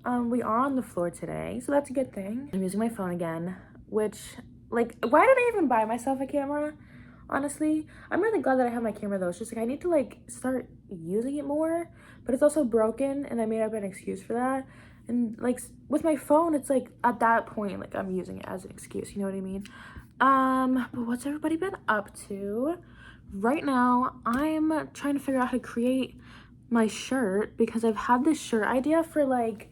We are on the floor today, so that's a good thing. I'm using my phone again, which, like, why did I even buy myself a camera? Honestly, I'm really glad that I have my camera though. It's just like I need to like start using it more, but it's also broken and I made up an excuse for that. And like with my phone, it's like at that point, like I'm using it as an excuse, you know what I mean? But what's everybody been up to? Right now, I'm trying to figure out how to create my shirt because I've had this shirt idea for like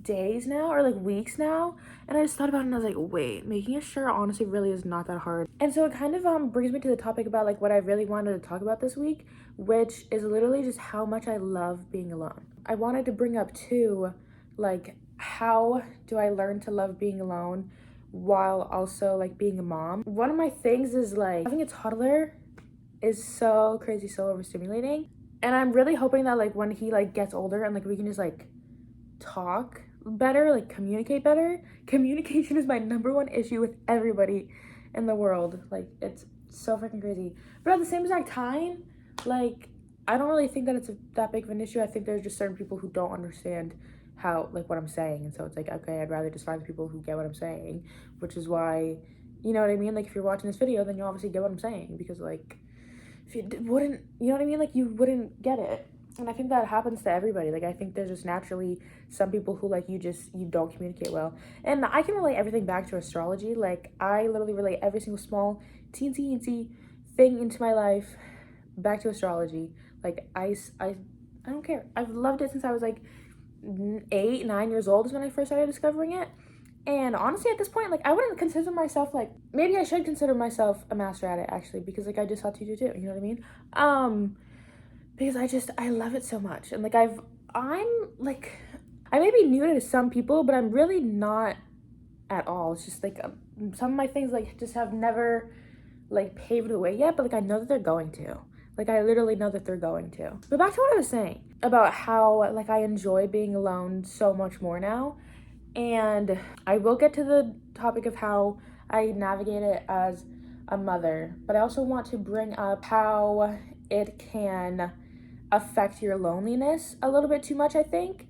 days now or like weeks now, and I just thought about it and I was like, wait, making a shirt honestly really is not that hard. And so it kind of brings me to the topic about like what I really wanted to talk about this week, which is literally just how much I love being alone. I wanted to bring up too, like, how do I learn to love being alone while also like being a mom? One of my things is like having a toddler is so crazy, so overstimulating, and I'm really hoping that like when he like gets older and like we can just like talk better, like communicate better. Communication is my number one issue with everybody in the world. Like it's so freaking crazy. But at the same exact time, like I don't really think that it's that big of an issue. I think there's just certain people who don't understand how like what I'm saying, and so it's like, okay, I'd rather just find the people who get what I'm saying, which is why, you know what I mean? Like if you're watching this video, then you obviously get what I'm saying, because like if you wouldn't, you know what I mean? Like you wouldn't get it. And I think that happens to everybody. Like I think there's just naturally some people who like you don't communicate well. And I can relate everything back to astrology. Like I literally relate every single small teensy thing into my life back to astrology. Like I don't care. I've loved it since I was like 8, 9 years old is when I first started discovering it. And honestly, at this point, like I wouldn't consider myself like, maybe I should consider myself a master at it actually, because like I just taught you too, you know what I mean? Because I love it so much. And like I'm like, I may be new to some people, but I'm really not at all. It's just like some of my things like just have never like paved the way yet, but like I know that they're going to. Like I literally know that they're going to. But back to what I was saying about how like I enjoy being alone so much more now. And I will get to the topic of how I navigate it as a mother, but I also want to bring up how it can affect your loneliness a little bit too much, I think.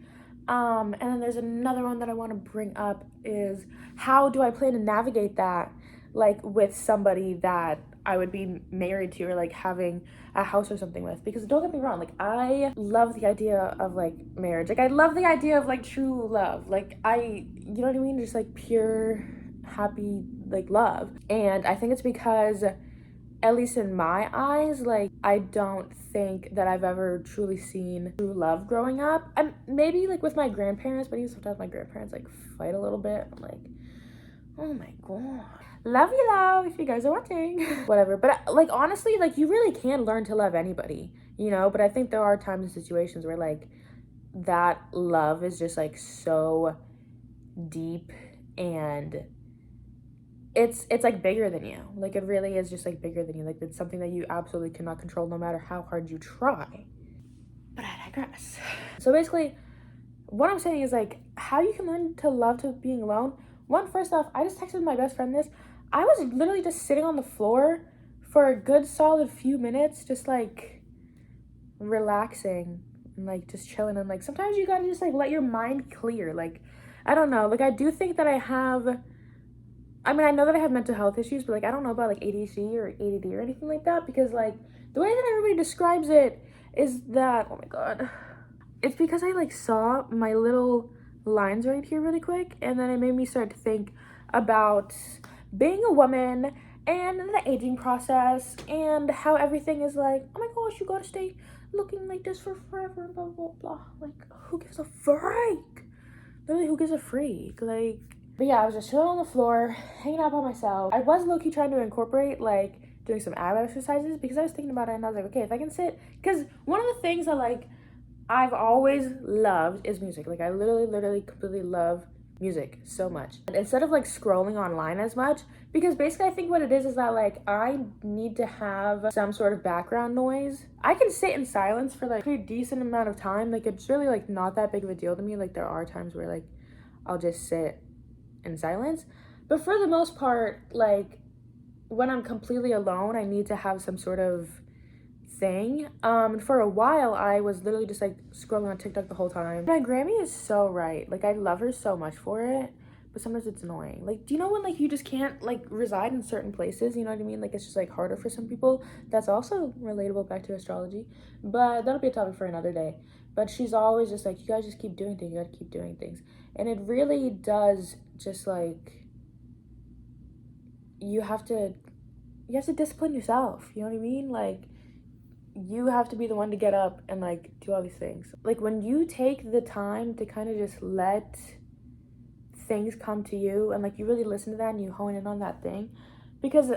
And then there's another one that I want to bring up is how do I plan to navigate that, like with somebody that I would be married to or like having a house or something with? Because don't get me wrong, like I love the idea of like marriage. Like I love the idea of like true love. Like you know what I mean? Just like pure, happy, like love. And I think it's because, at least in my eyes, like I don't think that I've ever truly seen true love growing up. And maybe like with my grandparents, but even sometimes my grandparents like fight a little bit. I'm like, oh my god. Love you, love, if you guys are watching. Whatever. But like honestly, like you really can learn to love anybody, you know? But I think there are times and situations where like that love is just like so deep, and it's like bigger than you. Like it really is just like bigger than you. Like it's something that you absolutely cannot control no matter how hard you try. But I digress. So basically, what I'm saying is like how you can learn to love to being alone. One, first off, I just texted my best friend this. I was literally just sitting on the floor for a good solid few minutes, just like relaxing and like just chilling. And like sometimes you gotta just like let your mind clear. Like I don't know. Like I do think that I mean, I know that I have mental health issues, but like I don't know about like ADHD or ADD or anything like that, because like the way that everybody describes it is that, oh my god, it's because I like saw my little lines right here really quick, and then it made me start to think about being a woman and the aging process and how everything is like, oh my gosh, you gotta stay looking like this for forever and blah blah blah. Like who gives a freak? Literally, who gives a freak? Like, but yeah, I was just chilling on the floor, hanging out by myself. I was low-key trying to incorporate like doing some ab exercises, because I was thinking about it and I was like, okay, if I can sit, because one of the things that like I've always loved is music. Like I literally completely love music so much. And instead of like scrolling online as much, because basically I think what it is that like I need to have some sort of background noise. I can sit in silence for like a pretty decent amount of time. Like it's really like not that big of a deal to me. Like there are times where like I'll just sit in silence, but for the most part, like when I'm completely alone, I need to have some sort of thing. For a while I was literally just like scrolling on TikTok the whole time. My Grammy is so right. Like I love her so much for it, but sometimes it's annoying. Like, do you know when like you just can't like reside in certain places, you know what I mean? Like it's just like harder for some people. That's also relatable back to astrology, but that'll be a topic for another day. But she's always just like, you guys just keep doing things, you gotta keep doing things. And it really does just like, you have to discipline yourself, you know what I mean? Like you have to be the one to get up and like do all these things. Like when you take the time to kind of just let things come to you and like you really listen to that and you hone in on that thing, because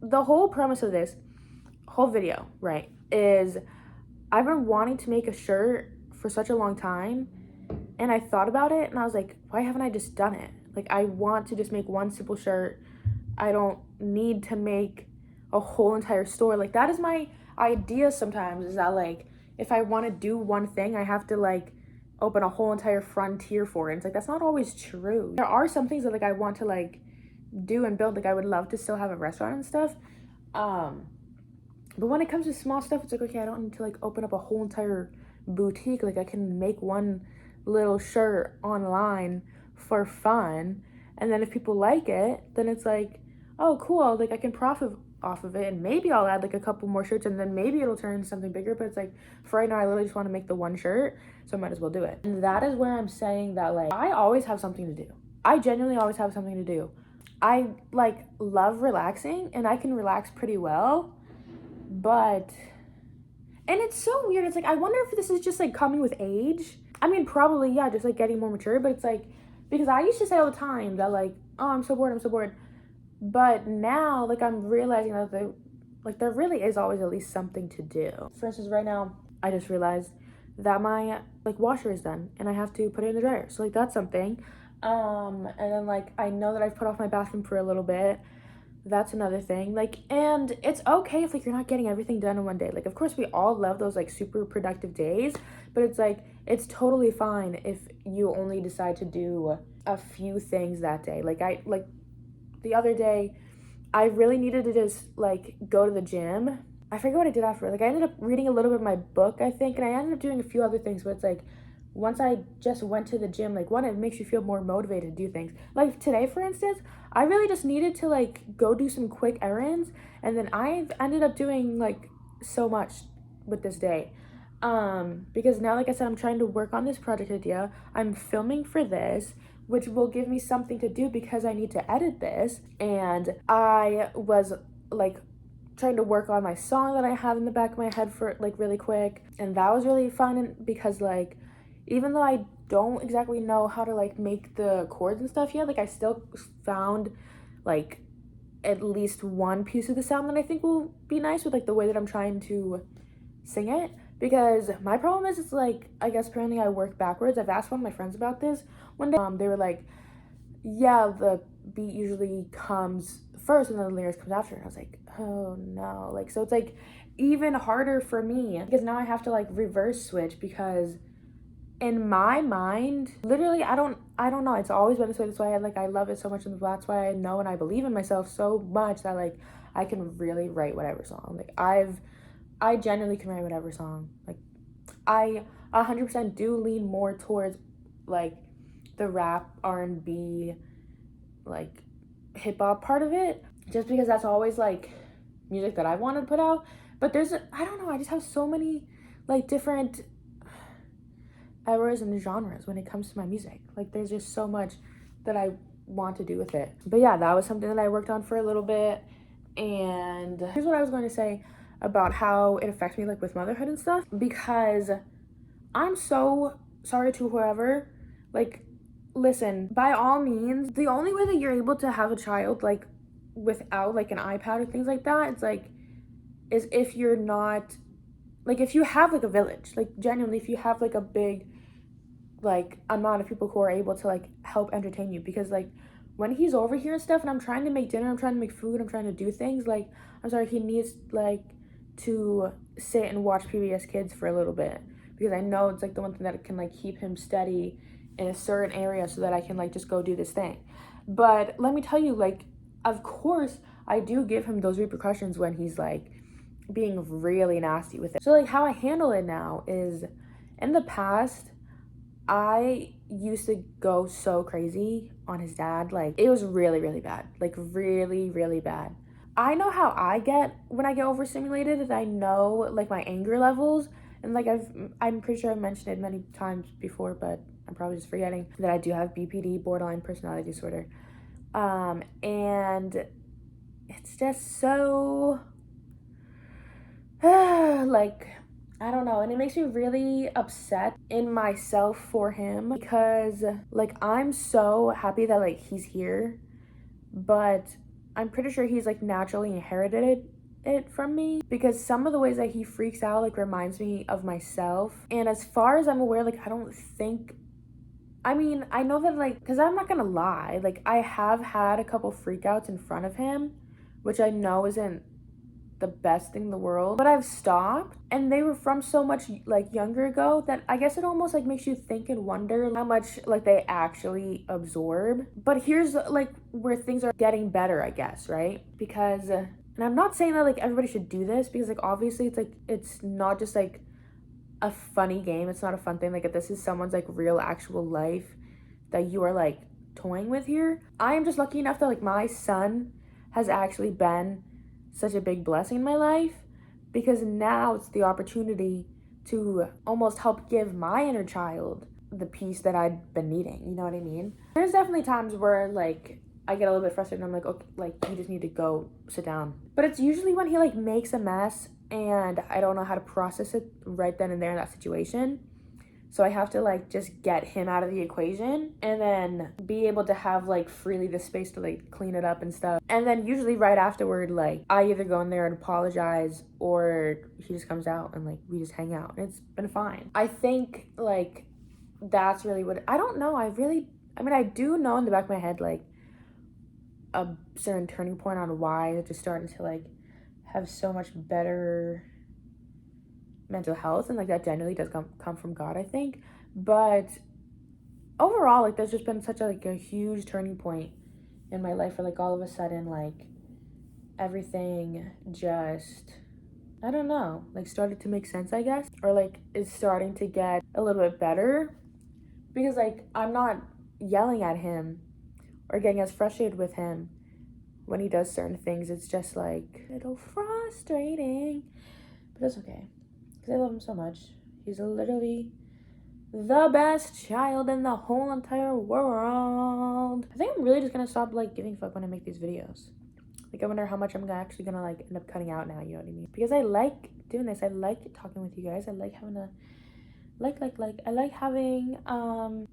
the whole premise of this whole video, right, is I've been wanting to make a shirt for such a long time, and I thought about it and I was like, why haven't I just done it? Like I want to just make one simple shirt. I don't need to make a whole entire store. Like that is my idea sometimes, is that like if I want to do one thing I have to like open a whole entire frontier for it. It's like that's not always true. There are some things that like I want to like do and build. Like I would love to still have a restaurant and stuff, but when it comes to small stuff, it's like, okay, I don't need to like open up a whole entire boutique. Like I can make one little shirt online for fun, and then if people like it, then it's like, oh cool, like I can profit off of it, and maybe I'll add like a couple more shirts, and then maybe it'll turn into something bigger. But it's like, for right now I literally just want to make the one shirt, so I might as well do it. And that is where I'm saying that like I always have something to do. I genuinely always have something to do. I like love relaxing, and I can relax pretty well, but and it's so weird. It's like I wonder if this is just like coming with age. I mean, probably, yeah, just like getting more mature. But it's like, because I used to say all the time that like, oh, I'm so bored, I'm so bored. But now, like, I'm realizing that there really is always at least something to do. For instance, right now, I just realized that my like washer is done and I have to put it in the dryer. So like that's something. And then like I know that I've put off my bathroom for a little bit. That's another thing. Like, and it's okay if like you're not getting everything done in one day. Like of course we all love those like super productive days, but it's like it's totally fine if you only decide to do a few things that day. Like I like the other day I really needed to just like go to the gym. I forget what I did after. Like I ended up reading a little bit of my book, I think, and I ended up doing a few other things, but it's like once I just went to the gym, like one, it makes you feel more motivated to do things. Like today, for instance, I really just needed to like go do some quick errands, and then I've ended up doing like so much with this day. Because now, like I said, I'm trying to work on this project idea. I'm filming for this, which will give me something to do because I need to edit this. And I was like trying to work on my song that I have in the back of my head for like really quick, and that was really fun because like even though I don't exactly know how to like make the chords and stuff yet, like I still found like at least one piece of the sound that I think will be nice with like the way that I'm trying to sing it. Because my problem is it's like, I guess apparently I work backwards. I've asked one of my friends about this one day. They were like, yeah, the beat usually comes first and then the lyrics comes after. And I was like, oh no. Like, so it's like even harder for me because now I have to like reverse switch, because in my mind, literally, I don't know. It's always been this way. That's why I love it so much, and that's why I know and I believe in myself so much that like I can really write whatever song. Like I genuinely can write whatever song. Like I 100% do lean more towards like the rap, R&B, like hip hop part of it, just because that's always like music that I want to put out. But I don't know, I just have so many like different eras and genres when it comes to my music. Like there's just so much that I want to do with it. But yeah, that was something that I worked on for a little bit. And here's what I was going to say about how it affects me like with motherhood and stuff, because I'm so sorry to whoever, like, listen, by all means, the only way that you're able to have a child like without like an iPad or things like that, it's like, is if you're not like, if you have like a village, like genuinely, if you have like a big like amount of people who are able to like help entertain you. Because like when he's over here and stuff and I'm trying to make dinner, I'm trying to make food, I'm trying to do things, like I'm sorry, he needs like to sit and watch PBS Kids for a little bit, because I know it's like the one thing that can like keep him steady in a certain area so that I can like just go do this thing. But let me tell you, like, of course I do give him those repercussions when he's like being really nasty with it. So like how I handle it now is, in the past, I used to go so crazy on his dad. Like, it was really, really bad. Like, really, really bad. I know how I get when I get overstimulated, and I know like my anger levels. And like I'm pretty sure I've mentioned it many times before, but I'm probably just forgetting that I do have BPD, borderline personality disorder. And it's just so like, I don't know, and it makes me really upset in myself for him, because like I'm so happy that like he's here, but I'm pretty sure he's like naturally inherited it from me, because some of the ways that he freaks out like reminds me of myself. And as far as I'm aware, like I don't think, I mean, I know that like, because I'm not gonna lie, like I have had a couple freakouts in front of him, which I know isn't the best thing in the world, but I've stopped, and they were from so much like younger ago that I guess it almost like makes you think and wonder how much like they actually absorb. But here's like where things are getting better, I guess, right? Because and I'm not saying that like everybody should do this, because like obviously it's like, it's not just like a funny game, it's not a fun thing. Like if this is someone's like real actual life that you are like toying with here. I am just lucky enough that like my son has actually been such a big blessing in my life, because now it's the opportunity to almost help give my inner child the peace that I'd been needing. You know what I mean? There's definitely times where like I get a little bit frustrated and I'm like, okay, like you just need to go sit down. But it's usually when he like makes a mess and I don't know how to process it right then and there in that situation. So I have to like just get him out of the equation, and then be able to have like freely the space to like clean it up and stuff. And then usually right afterward, like I either go in there and apologize, or he just comes out and like we just hang out. And it's been fine. I think like that's really what, I don't know. I mean, I do know in the back of my head like a certain turning point on why it's just starting to like have so much better mental health, and like that genuinely does come from God, I think. But overall, like there's just been such a like a huge turning point in my life where like all of a sudden like everything just, I don't know, like started to make sense, I guess, or like is starting to get a little bit better, because like I'm not yelling at him or getting as frustrated with him when he does certain things. It's just like a little frustrating, but it's okay, because I love him so much. He's literally the best child in the whole entire world. I think I'm really just gonna stop like giving a fuck when I make these videos. Like I wonder how much I'm actually gonna like end up cutting out now, you know what I mean? Because I like doing this. I like talking with you guys. I like having a I like having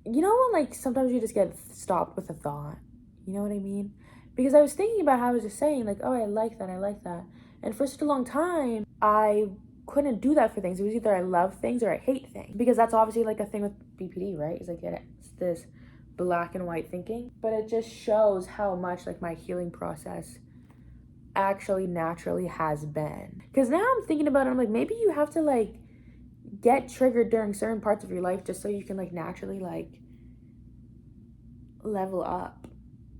you know when like sometimes you just get stopped with a thought. You know what I mean? Because I was thinking about how I was just saying like, oh, I like that. And for such a long time, I couldn't do that for things. It was either I love things or I hate things, because that's obviously like a thing with BPD, right? It's like it's this black and white thinking. But it just shows how much like my healing process actually naturally has been. Because now I'm thinking about it, I'm like, maybe you have to like get triggered during certain parts of your life just so you can like naturally like level up.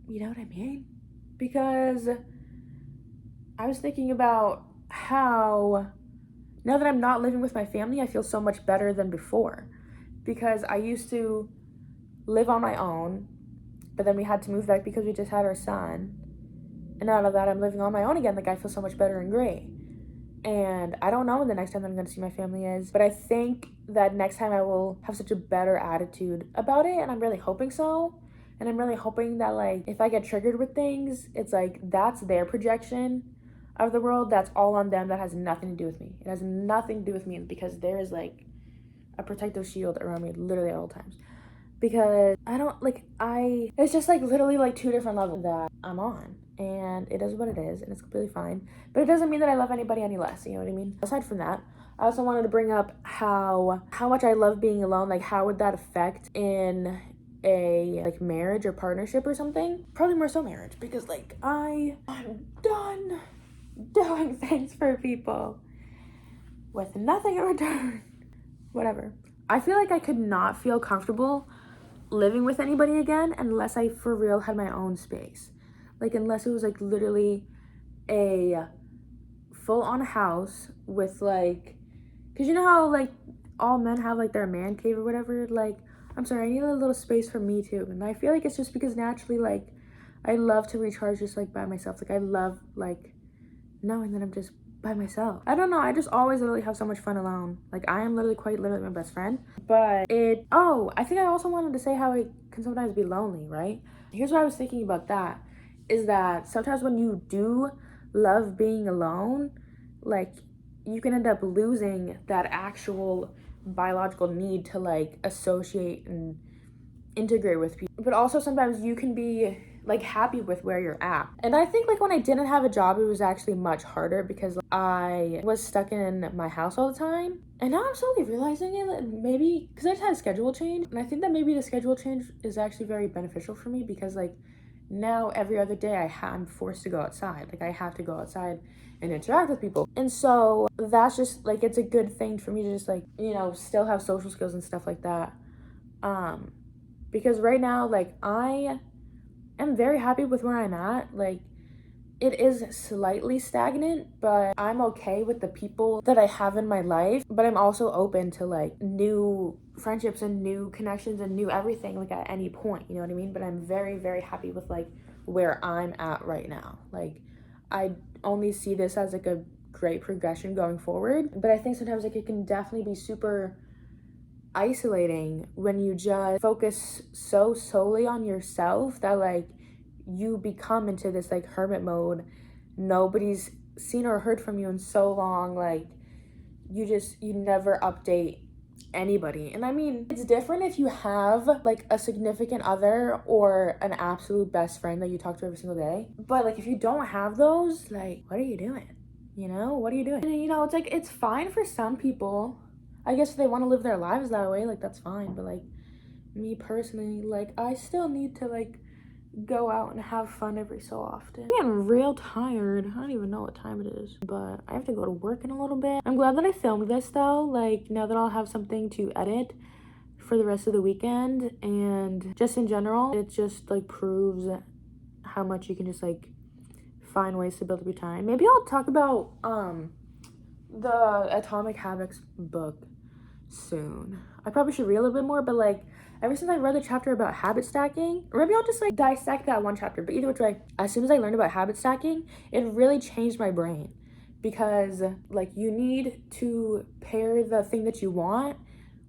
You know what I mean? Because I was thinking about how now that I'm not living with my family, I feel so much better than before. Because I used to live on my own, but then we had to move back because we just had our son. And out of that, I'm living on my own again. Like I feel so much better and great. And I don't know when the next time I'm going to see my family is, but I think that next time I will have such a better attitude about it, and I'm really hoping so. And I'm really hoping that like if I get triggered with things, it's like that's their projection of the world. That's all on them. That has nothing to do with me. It has nothing to do with me, because there is like a protective shield around me literally at all times. Because I don't like, it's just like literally like two different levels that I'm on, and it is what it is, and it's completely fine. But it doesn't mean that I love anybody any less, you know what I mean? Aside from that, I also wanted to bring up how much I love being alone. Like how would that affect in a like marriage or partnership or something? Probably more so marriage, because like I'm done doing things for people with nothing in return. Whatever. I feel like I could not feel comfortable living with anybody again unless I for real had my own space. Like unless it was like literally a full on house with like, because you know how like all men have like their man cave or whatever, like I'm sorry, I need a little space for me too. And I feel like it's just because naturally like I love to recharge just like by myself. Like I love like knowing that I'm just by myself. I don't know, I just always literally have so much fun alone. Like I am literally quite literally my best friend. But I think I also wanted to say how it can sometimes be lonely, right? Here's what I was thinking about that, is that sometimes when you do love being alone, like you can end up losing that actual biological need to like associate and integrate with people. But also sometimes you can be like happy with where you're at. And I think like when I didn't have a job, it was actually much harder because like, I was stuck in my house all the time. And now I'm slowly realizing it, like, maybe because I just had a schedule change. And I think that maybe the schedule change is actually very beneficial for me because like now every other day I'm forced to go outside. Like I have to go outside and interact with people. And so that's just like, it's a good thing for me to just like, you know, still have social skills and stuff like that. Because right now, like I am very happy with where I'm at. Like it is slightly stagnant, but I'm okay with the people that I have in my life. But I'm also open to like new friendships and new connections and new everything like at any point, you know what I mean? But I'm very, very happy with like where I'm at right now. Like I only see this as like a great progression going forward. But I think sometimes like it can definitely be super isolating when you just focus so solely on yourself that like you become into this like hermit mode. Nobody's seen or heard from you in so long. Like you never update anybody. And I mean, it's different if you have like a significant other or an absolute best friend that you talk to every single day. But like if you don't have those, like what are you doing? You know, what are you doing? And you know, it's like it's fine for some people. I guess if they want to live their lives that way, like that's fine. But like me personally, like I still need to like go out and have fun every so often. I'm getting real tired. I don't even know what time it is, but I have to go to work in a little bit. I'm glad that I filmed this though. Like now that I'll have something to edit for the rest of the weekend, and just in general, it just like proves how much you can just like find ways to build up your time. Maybe I'll talk about the Atomic Habits book soon. I probably should read a little bit more, but like ever since I read the chapter about habit stacking, or maybe I'll just like dissect that one chapter. But either which way, as soon as I learned about habit stacking, it really changed my brain, because like you need to pair the thing that you want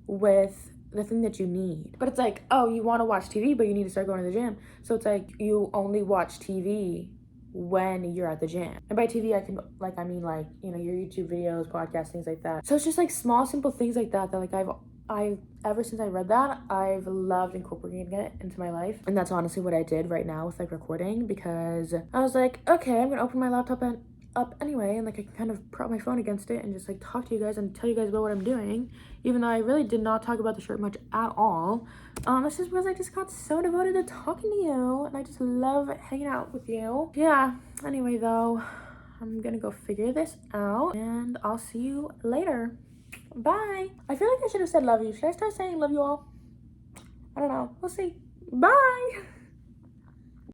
with the thing that you need. But it's like, oh, you want to watch TV, but you need to start going to the gym. So it's like you only watch TV when you're at the gym. And by TV I mean like, you know, your YouTube videos, podcasts, things like that. So it's just like small simple things like that that like I've ever since I read that, I've loved incorporating it into my life. And that's honestly what I did right now with like recording, because I was like, okay, I'm gonna open my laptop up anyway, and like I can kind of prop my phone against it and just like talk to you guys and tell you guys about what I'm doing, even though I really did not talk about the shirt much at all. That's just because I just got so devoted to talking to you, and I just love hanging out with you. Yeah, anyway though, I'm gonna go figure this out, and I'll see you later. Bye. I feel like I should have said love you. Should I start saying love you all? I don't know. We'll see. Bye.